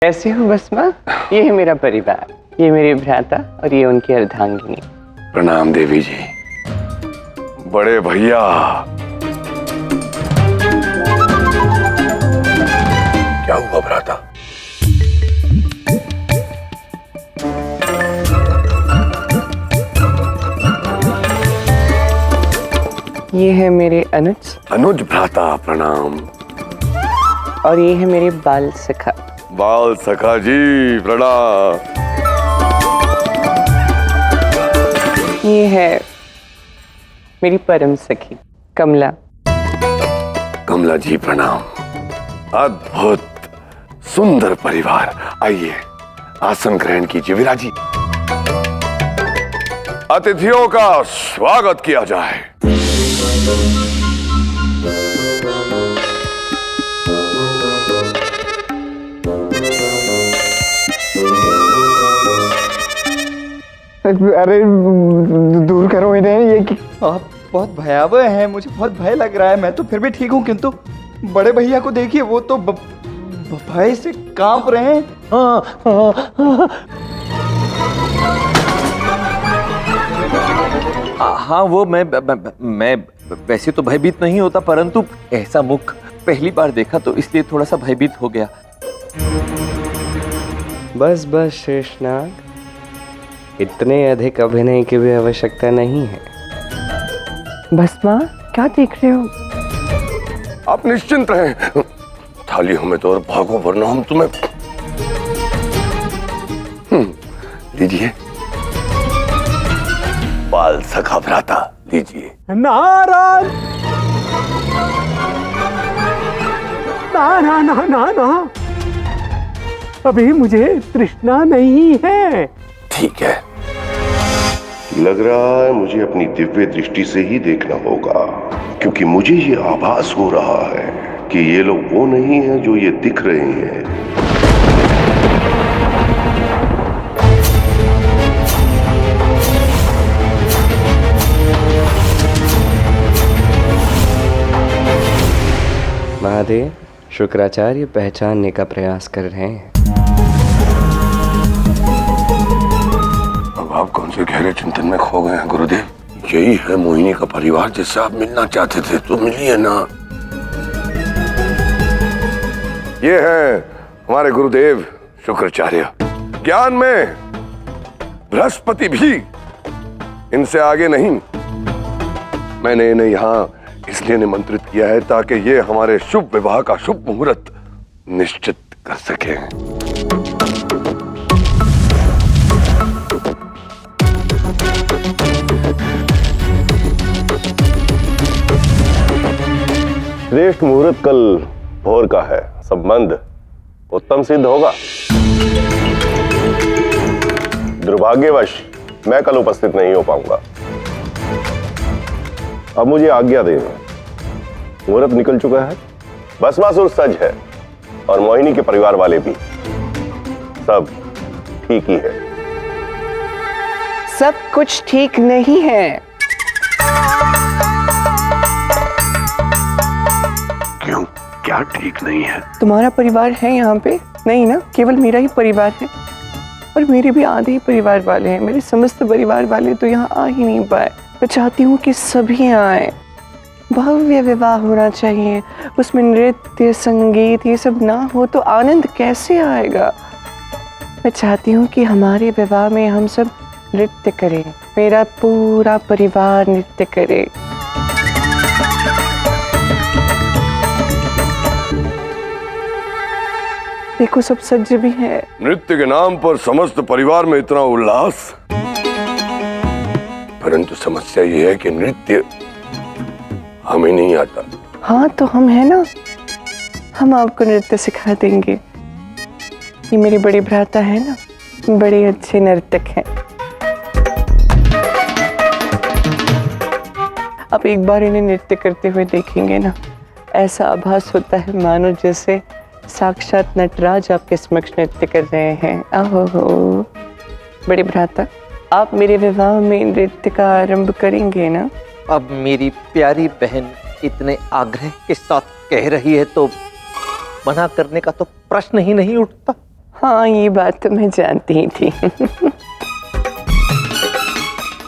कैसे हो बसमा? ये है मेरा परिवार, ये मेरे भ्राता और ये उनकी अर्धांगिनी। प्रणाम देवी जी। बड़े भैया, क्या हुआ भ्राता? ये है मेरे अनुज। अनुज भ्राता प्रणाम। और ये है मेरे बाल सखा। बाल सखा जी प्रणाम। ये है मेरी परम सखी कमला। कमला जी प्रणाम। अद्भुत सुंदर परिवार। आइए आसन ग्रहण कीजिए विराजी। अतिथियों का स्वागत किया जाए। अरे दूर करो इन्हें। ये कि आप बहुत भयावह हैं, मुझे बहुत भय लग रहा है। मैं तो फिर भी ठीक हूँ, किंतु बड़े भैया को देखिए, वो तो भय से कांप रहे हैं। हाँ वो मैं वैसे तो भयभीत नहीं होता, परंतु ऐसा मुख पहली बार देखा तो इसलिए थोड़ा सा भयभीत हो गया। बस बस शेषनाग, इतने अधिक अभिनय की भी आवश्यकता नहीं है। बसमा, क्या देख रहे हो? आप निश्चिंत रहें, थालियों में तो और भागो वरना हम तुम्हें। लीजिए बाल सखा भ्राता, लीजिए। नारायण, ना ना ना ना ना, अभी मुझे तृष्णा नहीं है। ठीक है। लग रहा है मुझे अपनी दिव्य दृष्टि से ही देखना होगा, क्योंकि मुझे ये आभास हो रहा है कि ये लोग वो नहीं हैं जो ये दिख रहे हैं। महादेव, शुक्राचार्य पहचानने का प्रयास कर रहे हैं। अब आप कौन से गहरे चिंतन में खो गए हैं गुरुदेव? यही है मोहिनी का परिवार जिससे आप मिलना चाहते थे, तो मिलिए ना। ये है हमारे गुरुदेव शुक्राचार्य। ज्ञान में बृहस्पति भी इनसे आगे नहीं। मैंने इन्हें यहाँ इसलिए निमंत्रित किया है ताकि ये हमारे शुभ विवाह का शुभ मुहूर्त निश्चित कर सकें। श्रेष्ठ मुहूर्त कल भोर का है। संबंध उत्तम सिद्ध होगा। दुर्भाग्यवश मैं कल उपस्थित नहीं हो पाऊंगा। अब मुझे आज्ञा दें। मुहूर्त निकल चुका है, भस्मासुर सज है और मोहिनी के परिवार वाले भी। सब ठीक ही है। सब कुछ ठीक नहीं है। क्यों, क्या ठीक नहीं है? तुम्हारा परिवार है यहाँ पे? नहीं ना, केवल मेरा ही परिवार है। और मेरे भी आधे ही परिवार वाले हैं। मेरे समस्त परिवार वाले तो यहाँ आ ही नहीं पाए। मैं चाहती हूँ कि सभी आए। भव्य विवाह होना चाहिए, उसमें नृत्य संगीत ये सब ना हो तो आनंद कैसे आएगा? मैं चाहती हूँ कि हमारे विवाह में हम सब नृत्य करें, मेरा पूरा परिवार नृत्य करे। देखो सब सज भी है। नृत्य के नाम पर समस्त परिवार में इतना उल्लास, परंतु समस्या यह है कि नृत्य हमें नहीं आता। हाँ तो हम है ना, हम आपको नृत्य सिखा देंगे। ये मेरे बड़े भ्राता है ना, बड़े अच्छे नर्तक हैं। आप एक बार इन्हें नृत्य करते हुए देखेंगे ना, ऐसा आभास होता है मानो जैसे साक्षात नटराज आपके समक्ष नृत्य कर रहे हैं। आहो, बड़े भ्राता, आप मेरे विवाह में नृत्य का आरंभ करेंगे ना? अब मेरी प्यारी बहन इतने आग्रह के साथ कह रही है तो मना करने का तो प्रश्न ही नहीं उठता। हाँ, ये बात तो मैं जानती ही थी।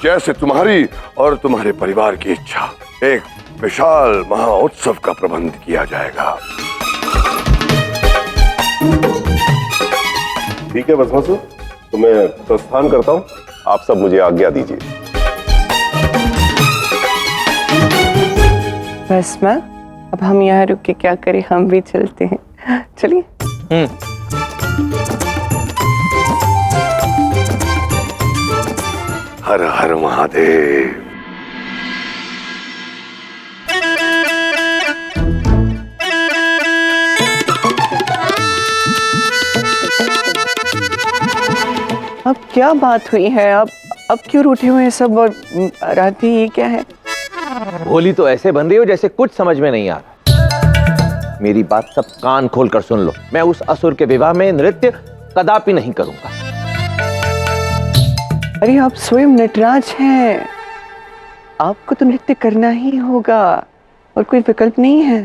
जैसे तुम्हारी और तुम्हारे परिवार की इच्छा, एक विशाल महाउत्सव का प्रबंध किया जाएगा। ठीक है भस्मासुर, तो मैं प्रस्थान करता हूँ। आप सब मुझे आज्ञा दीजिए। बस माँ, अब हम यहाँ रुक के क्या करें, हम भी चलते हैं। चलिए। हर हर महादेव। अब क्या बात हुई है? अब क्यों रूठे हुए हैं सब? और राधे, ये क्या है? भोली तो ऐसे बन रही हो जैसे कुछ समझ में नहीं आ रहा। मेरी बात सब कान खोलकर सुन लो। मैं उस असुर के विवाह में नृत्य कदापि नहीं करूंगा। अरे आप स्वयं नटराज हैं, आपको तो नृत्य करना ही होगा और कोई विकल्प नहीं है।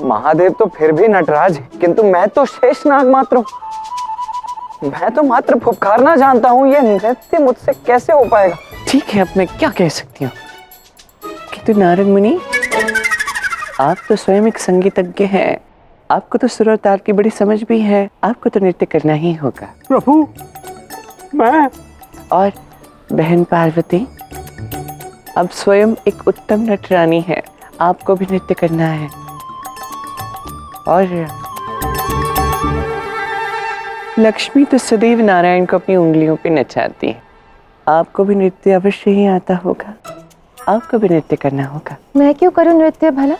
महादेव तो फिर भी नटराज है, किंतु मैं तो शेषनाग मात्र हूँ। मैं तो मात्र फुफकारना जानता हूँ, ये नृत्य मुझसे कैसे हो पाएगा? ठीक है, अब मैं क्या कह सकती हूँ? किंतु नारद मुनि, आप तो स्वयं एक संगीतज्ञ हैं, आपको तो सुर और ताल की बड़ी समझ भी है, आपको तो नृत्य करना ही होगा। प्रभु, मैं और बहन पार्वती, अब स्वयं एक उत्तम नटरानी है, आपको भी नृत्य करना है। और लक्ष्मी तो सदैव नारायण को अपनी उंगलियों पे नचाती है, आपको भी नृत्य अवश्य ही आता होगा, आपको भी नृत्य करना होगा। मैं क्यों करूं नृत्य भला?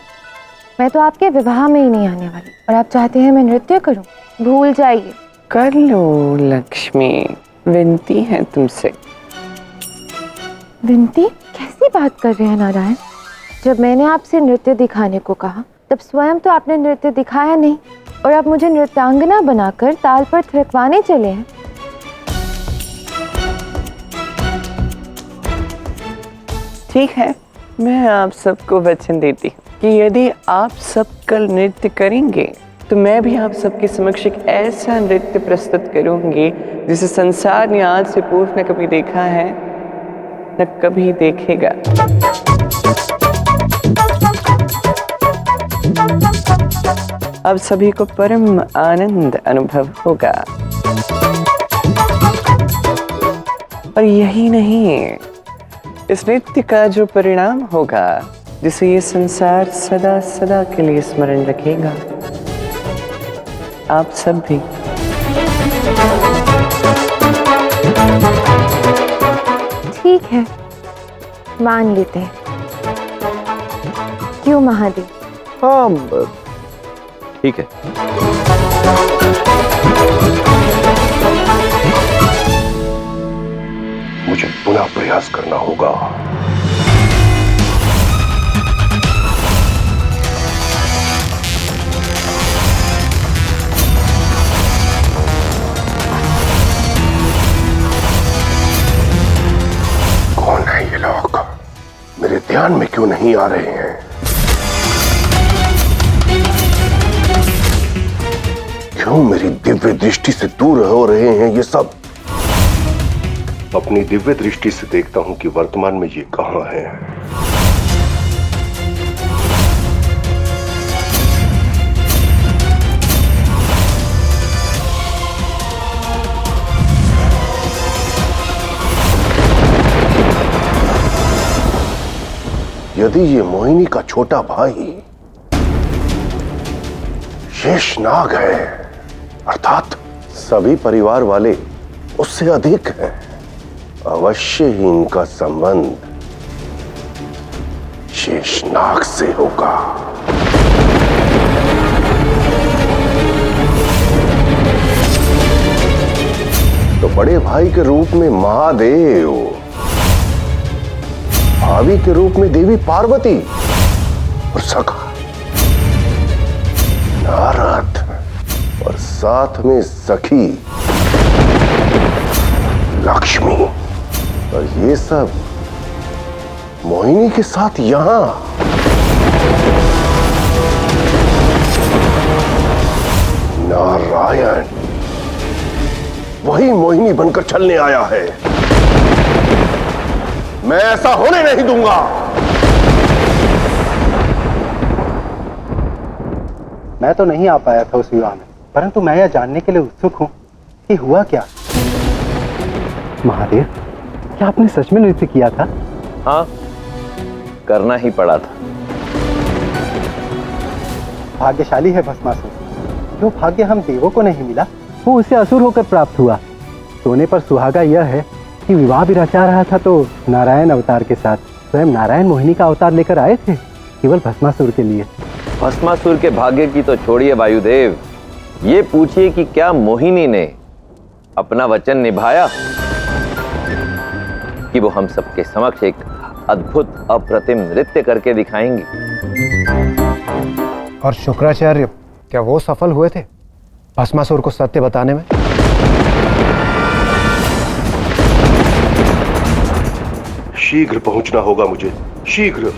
मैं तो आपके विवाह में ही नहीं आने वाली, और आप चाहते हैं मैं नृत्य करूं? भूल जाइए। कर लो लक्ष्मी, विनती है तुमसे। विनती? कैसी बात कर रहे हैं नारायण? जब मैंने आपसे नृत्य दिखाने को कहा तब स्वयं तो आपने नृत्य दिखाया नहीं, और आप मुझे नृत्यांगना बनाकर ताल पर थिरकवाने चले हैं। ठीक है, मैं आप सबको वचन देती हूँ कि यदि आप सब कल नृत्य करेंगे तो मैं भी आप सबके समक्ष एक ऐसा नृत्य प्रस्तुत करूंगी जिसे संसार ने आज से पूर्व न कभी देखा है न कभी देखेगा। अब सभी को परम आनंद अनुभव होगा। और यही नहीं, इस नृत्य का जो परिणाम होगा जिसे ये संसार सदा सदा के लिए स्मरण रखेगा, आप सब भी। ठीक है, मान लेते हैं। क्यों महादेव? हाँ, ठीक है। मुझे पुनः प्रयास करना होगा। कौन है ये लोग? मेरे ध्यान में क्यों नहीं आ रहे हैं? क्यों मेरी दिव्य दृष्टि से दूर हो रहे हैं ये सब? अपनी दिव्य दृष्टि से देखता हूं कि वर्तमान में ये कहां है। यदि ये मोहिनी का छोटा भाई शेषनाग है, अर्थात सभी परिवार वाले उससे अधिक हैं, अवश्य ही इनका संबंध शेषनाग से होगा। तो बड़े भाई के रूप में महादेव, भाभी के रूप में देवी पार्वती और सखा नारद और साथ में सखी लक्ष्मी, और ये सब मोहिनी के साथ यहां। नारायण वही मोहिनी बनकर चलने आया है। मैं ऐसा होने नहीं दूंगा। मैं तो नहीं आ पाया था उस विवाह में, परंतु मैं यह जानने के लिए उत्सुक हूं कि हुआ क्या। महादेव, क्या आपने सच में नृत्य किया था? हाँ, करना ही पड़ा था। भाग्यशाली है भस्मासुर। जो भाग्य हम देवों को नहीं मिला वो उसे असुर होकर प्राप्त हुआ। सोने पर सुहागा यह है कि विवाह भी रचा रहा था तो नारायण अवतार के साथ स्वयं नारायण मोहिनी का अवतार लेकर आए थे, केवल भस्मासुर के लिए। भस्मासुर के भाग्य की तो छोड़िए वायुदेव, ये पूछिए कि क्या मोहिनी ने अपना वचन निभाया कि वो हम सबके समक्ष एक अद्भुत अप्रतिम नृत्य करके दिखाएंगी। और शुक्राचार्य, क्या वो सफल हुए थे भस्मासुर को सत्य बताने में? शीघ्र पहुंचना होगा मुझे, शीघ्र।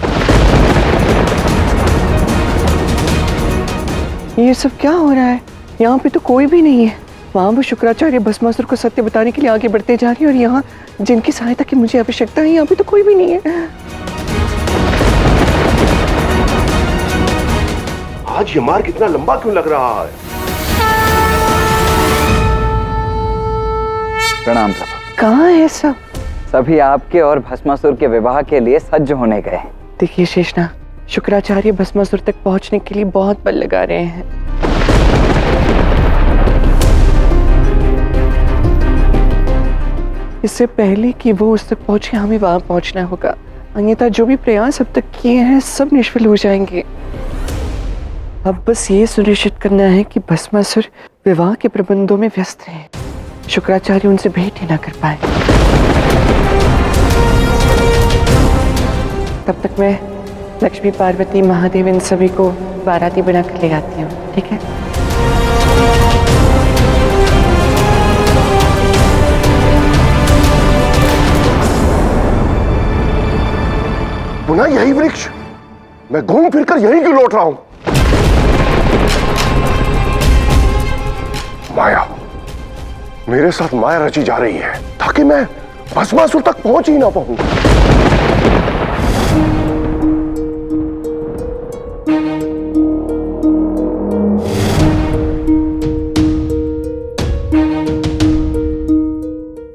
ये सब क्या हो रहा है? यहाँ पे तो कोई भी नहीं है। वहाँ वो शुक्राचार्य भस्मासुर को सत्य बताने के लिए आगे बढ़ते जा रही है और यहाँ जिनकी सहायता की मुझे आवश्यकता है यहाँ पे तो कोई भी नहीं है। आज ये मार्ग इतना लंबा क्यों लग रहा है? प्रणाम प्रभु। कहाँ है सब? सभी आपके और भस्मासुर के विवाह के लिए सज्ज होने गए। देखिए शेषनाग, शुक्राचार्य भस्मासुर तक पहुंचने के लिए बहुत बल लगा रहे हैं। इससे पहले कि वो उस तक पहुंचे हमें वहां पहुंचना होगा, अन्यथा जो भी प्रयास अब तक किए हैं सब निष्फल हो जाएंगे। अब बस ये सुनिश्चित करना है कि भस्मासुर विवाह के प्रबंधों में व्यस्त रहे, शुक्राचार्य उनसे भेंट ही ना कर पाए। तब तक मैं लक्ष्मी, पार्वती, महादेव इन सभी को बाराती बनाकर ले आती हूँ, ठीक है? पुनः यही वृक्ष? मैं घूम फिरकर यहीं क्यों लौट रहा हूं? माया, मेरे साथ माया रची जा रही है ताकि मैं भस्मासुर तक पहुंच ही ना पाऊं।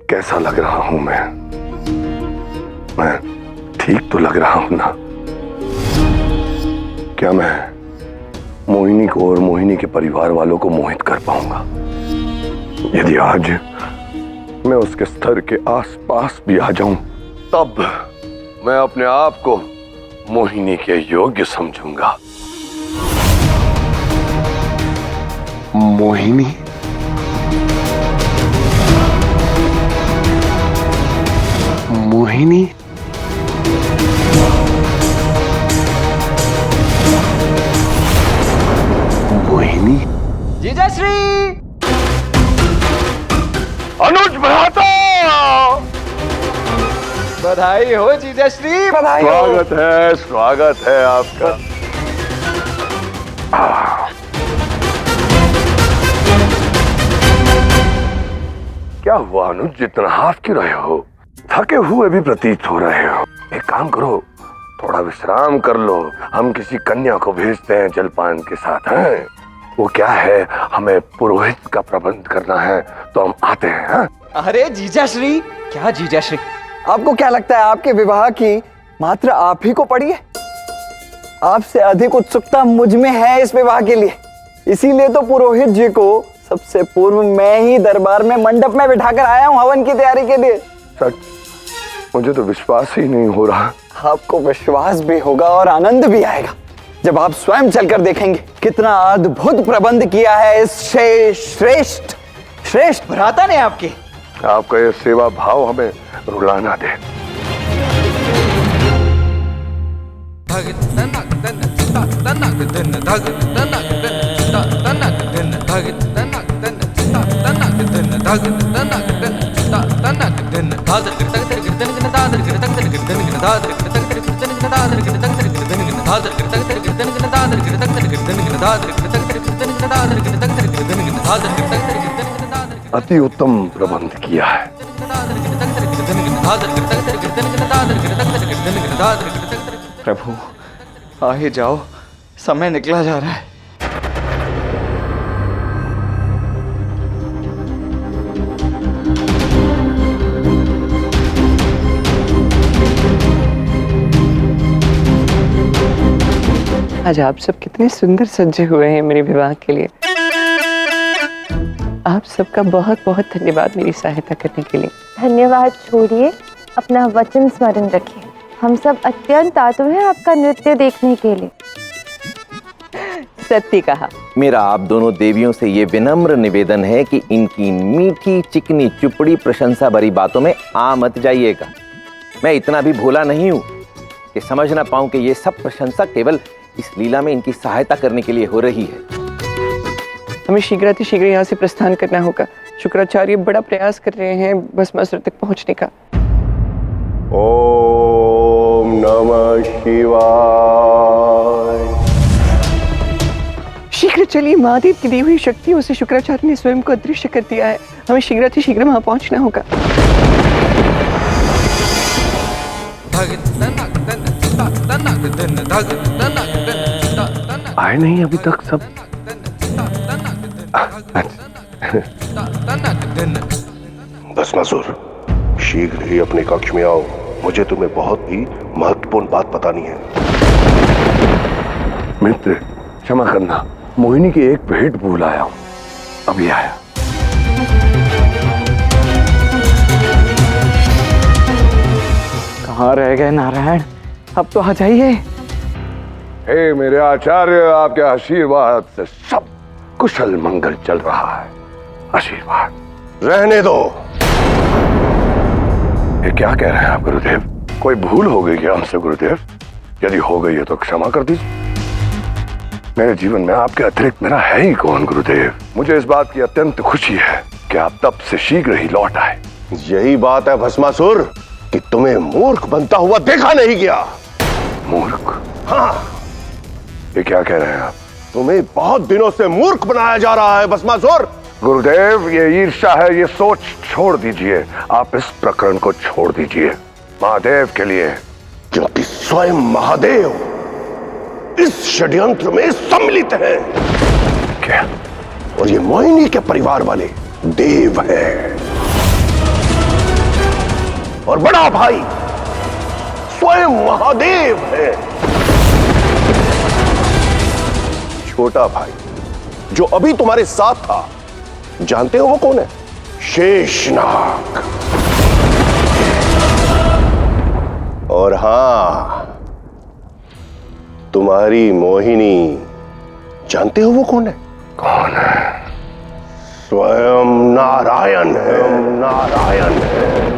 कैसा लग रहा हूं मैं ठीक तो लग रहा हूं ना? क्या मैं मोहिनी को और मोहिनी के परिवार वालों को मोहित कर पाऊंगा? यदि आज मैं उसके स्तर के आसपास भी आ जाऊं, तब मैं अपने आप को मोहिनी के योग्य समझूंगा। मोहिनी, मोहिनी, मोहिनी। जीजाश्री, अनुज भ्राता, बधाई हो जीजाश्री, बधाई हो। स्वागत है आपका। क्या हुआ अनुज, इतना हाफ क्यों रहे हो? थके हुए भी प्रतीत हो रहे हो। एक काम करो, थोड़ा विश्राम कर लो। हम किसी कन्या को भेजते हैं जलपान के साथ। हैं वो क्या है, हमें पुरोहित का प्रबंध करना है तो हम आते हैं। हाँ? अरे जीजाश्री, क्या जीजाश्री, आपको क्या लगता है आपके विवाह की मात्र आप ही को पड़ी है? आपसे अधिक उत्सुकता मुझ में है इस विवाह के लिए। इसीलिए तो पुरोहित जी को सबसे पूर्व मैं ही दरबार में मंडप में बिठाकर आया हूँ हवन की तैयारी के लिए। सच, मुझे तो विश्वास ही नहीं हो रहा। आपको विश्वास भी होगा और आनंद भी आएगा जब आप स्वयं चलकर देखेंगे कितना अद्भुत प्रबंध किया है इस श्रेष्ठ भ्राता ने आपके। आपका ये सेवा भाव हमें रुलाना दे। धादर अति उत्तम प्रबंध किया है। प्रभु आ ही जाओ, समय निकला जा रहा है। आज आप सब कितने सुंदर सजे हुए हैं मेरे विवाह के लिए। आप सबका बहुत बहुत धन्यवाद मेरी सहायता करने के लिए। धन्यवाद छोड़िए, अपना वचन स्मरण रखिए। हम सब अत्यंत आतुर हैं आपका नृत्य देखने के लिए। सत्य कहा। मेरा आप दोनों देवियों से ये विनम्र निवेदन है कि इनकी मीठी चिकनी चुपड़ी प्रशंसा भरी बातों में आ मत जाइएगा। मैं इतना भी भोला नहीं हूं कि समझ ना पाऊं कि ये सब प्रशंसा केवल इस लीला में इनकी सहायता करने के लिए हो रही है। हमें शीघ्र यहाँ से प्रस्थान करना होगा। शुक्राचार्य बड़ा प्रयास कर रहे हैं भस्मासुर तक पहुंचने का। ओम नमः शिवाय। शीघ्र चलिए, महादेव की दी हुई शक्तियों से शुक्राचार्य ने स्वयं को अदृश्य कर दिया है। हमें शीघ्र वहां पहुंचना होगा। आए नहीं अभी तक सब। भस्मासुर, शीघ्र ही अपने कक्ष में आओ। मुझे तुम्हें बहुत ही महत्वपूर्ण बात बतानी है। मित्र, क्षमा करना, मोहिनी की एक भेंट भूल आया हूं। अभी आया। कहाँ रह गए नारायण? अब तो आ जाइए। हे मेरे आचार्य, आपके आशीर्वाद से सब कुशल मंगल चल रहा है। आशीर्वाद रहने दो। ये क्या कह रहे हैं आप गुरुदेव? कोई भूल हो गई क्या हमसे गुरुदेव? यदि हो गई है तो क्षमा कर दीजिए। मेरे जीवन में आपके अतिरिक्त मेरा है ही कौन गुरुदेव? मुझे इस बात की अत्यंत खुशी है कि आप तब से शीघ्र ही लौट आए। यही बात है भस्मासुर कि तुम्हें मूर्ख बनता हुआ देखा नहीं गया। मूर्ख? हाँ, ये क्या कह रहे हैं आप? तुम्हें बहुत दिनों से मूर्ख बनाया जा रहा है भस्मासुर। गुरुदेव, ये ईर्ष्या है, ये सोच छोड़ दीजिए। आप इस प्रकरण को छोड़ दीजिए महादेव के लिए, क्योंकि स्वयं महादेव इस षड्यंत्र में सम्मिलित हैं। क्या? और ये मोहिनी के परिवार वाले देव हैं। और बड़ा भाई स्वयं महादेव है। छोटा भाई जो अभी तुम्हारे साथ था, जानते हो वो कौन है? शेषनाग। और हां, तुम्हारी मोहिनी, जानते हो वो कौन है? कौन है? स्वयं नारायण है। नारायण है।